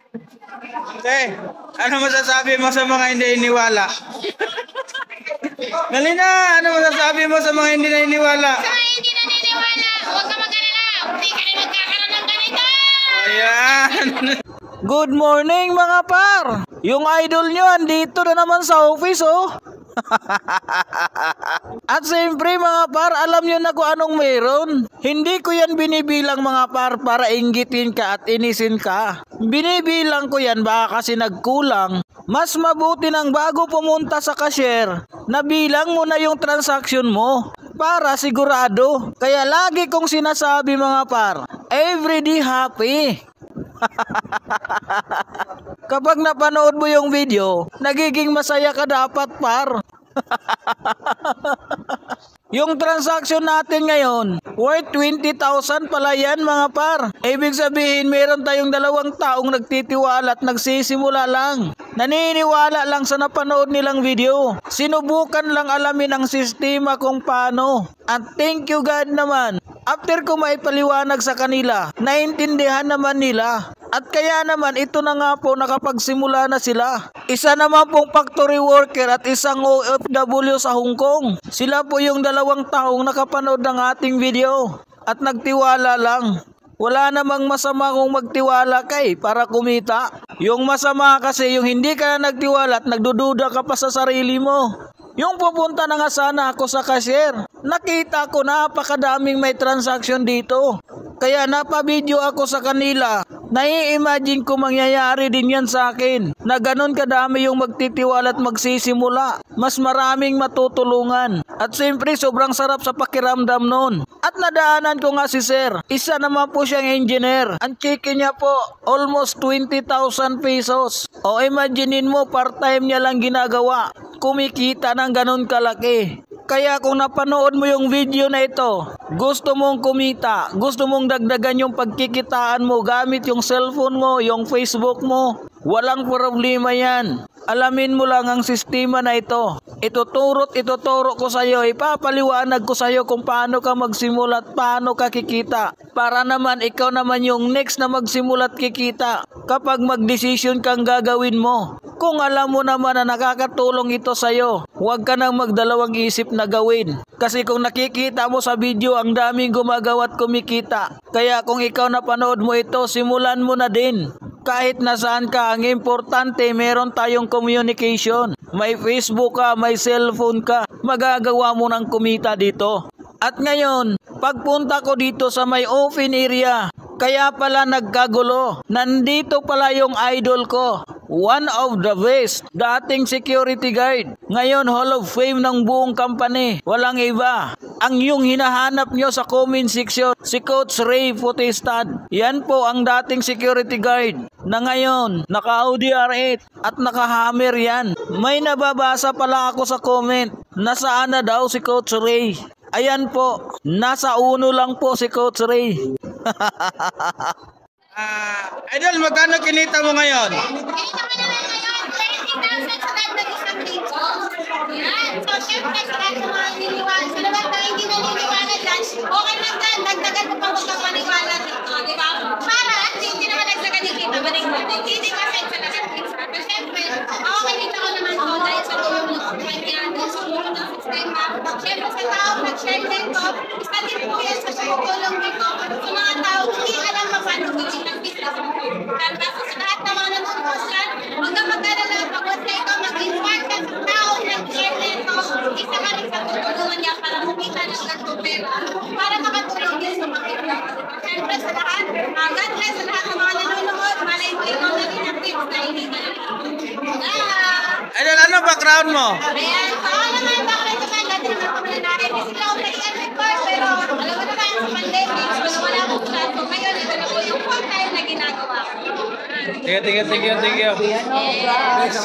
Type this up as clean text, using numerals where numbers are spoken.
Okay, ano masasabi mo sa mga hindi iniwala? Dali na, ano masasabi mo sa mga hindi naniniwala? Sa mga hindi naniniwala, huwag ka mag-alala. Hindi ka rin magkakaroon ng ganito. Ayan. Good morning mga par. Yung idol nyo andito na naman sa office oh. At siyempre mga par, alam nyo na kung anong meron. Hindi ko yan binibilang mga par para inggitin ka at inisin ka. Binibilang ko yan baka kasi nagkulang. Mas mabuti nang bago pumunta sa cashier, nabilang mo na yung transaction mo para sigurado. Kaya lagi kong sinasabi mga par, everyday happy. Kapag napanood mo yung video, nagiging masaya ka dapat par. Yung transaction natin ngayon, worth 20,000 pala yan mga par. Ibig sabihin meron tayong 2 taong nagtitiwala at nagsisimula lang. Naniniwala lang sa napanood nilang video. Sinubukan lang alamin ang sistema kung paano. At thank you God naman. After ko maipaliwanag sa kanila, naintindihan naman nila. At kaya naman ito na nga po nakapagsimula na sila. Isa naman pong factory worker at isang OFW sa Hong Kong. Sila po yung 2 taong nakapanood ng ating video at nagtiwala lang. Wala namang masama kung magtiwala ka para kumita. Yung masama kasi yung hindi ka nagtiwala at nagdududa ka pa sa sarili mo. Yung pupunta na nga sana ako sa cashier, nakita ko napakadaming may transaction dito. Kaya napabideo ako sa kanila. Nai-imagine ko mangyayari din yan sa akin. Na ganun kadami yung magtitiwala at magsisimula. Mas maraming matutulungan. At siyempre sobrang sarap sa pakiramdam nun. At nadaanan ko nga si sir. Isa naman po siyang engineer. Ang chicken niya po almost 20,000 pesos. O imaginein mo part-time niya lang ginagawa. Kumikita ng ganun kalaki. Kaya kung napanood mo yung video na ito, gusto mong kumita, gusto mong dagdagan yung pagkikitaan mo gamit yung cellphone mo, yung Facebook mo, walang problema yan. Alamin mo lang ang sistema na ito. Ituturo ko sa iyo, ipapaliwanag ko sa iyo kung paano ka magsimula at paano ka kikita. Para naman ikaw naman yung next na magsimula at kikita kapag magdesisyon kang gagawin mo. Kung alam mo naman na nakakatulong ito sa iyo, huwag ka nang magdalawang isip na gawin. Kasi kung nakikita mo sa video, ang daming gumagawa at kumikita. Kaya kung ikaw napanood mo ito, simulan mo na din. Kahit nasaan ka, ang importante meron tayong communication. May Facebook ka, may cellphone ka, magagawa mo ng kumita dito. At ngayon, pagpunta ko dito sa may open area, kaya pala nagkagulo. Nandito pala yung idol ko. One of the best, dating security guard. Ngayon Hall of Fame ng buong company. Walang iba. Ang yung hinahanap nyo sa comment section, si Coach Ray Potestad. Yan po ang dating security guard na ngayon naka-Audi R8 at naka-Hammer yan. May nababasa pala ako sa comment. Nasaan na daw si Coach Ray? Ayan po, nasa 1 lang po si Coach Ray. Idol, magkano kinita mo ngayon? Kinita mo naman ngayon, 20,000 sa dagdag isang linggo. Yan. So, syempre, sa lahat ng mga niniwala, sa lahat ng hindi naniniwala dyan, okay lang dyan, dagdagan mo pa huwag kang paniwala dito, di ba? Para, hindi naman nagdagan yung kita, balik mo. Hindi kasi sa lahat ng isa. Pero syempre, ako kinita ko naman to dahil sa tulong ng kumpanya, dahil sa tulong ng sistema. Syempre, sa tao nag-share nito, isa din po yan sa tulong nito. Sa mga tao, hindi alam pa paano gawin ng business mo. Kasi sa lahat ng mga nanonood dyan, huwag kang mag-alala, pagod na ito, mag-inspire ka sa tao nag-share nito. Isa ka rin sa tutulungan niya para kumita ng nagtupera. Para makatulong din sa mga ito. Syempre sa lahat, God bless sa lahat ng mga nanonood. Malay mo ikaw na din ang tips na hindi ka Idol, ano background mo? Ayan, so ako naman, bakit naman natin naman kami na natin. Kasi lang ako nag-end record, pero alam mo naman sa pandemic, wala akong plato. Ngayon, ito na po yung full time na ginagawa ko. Thank you. Yes.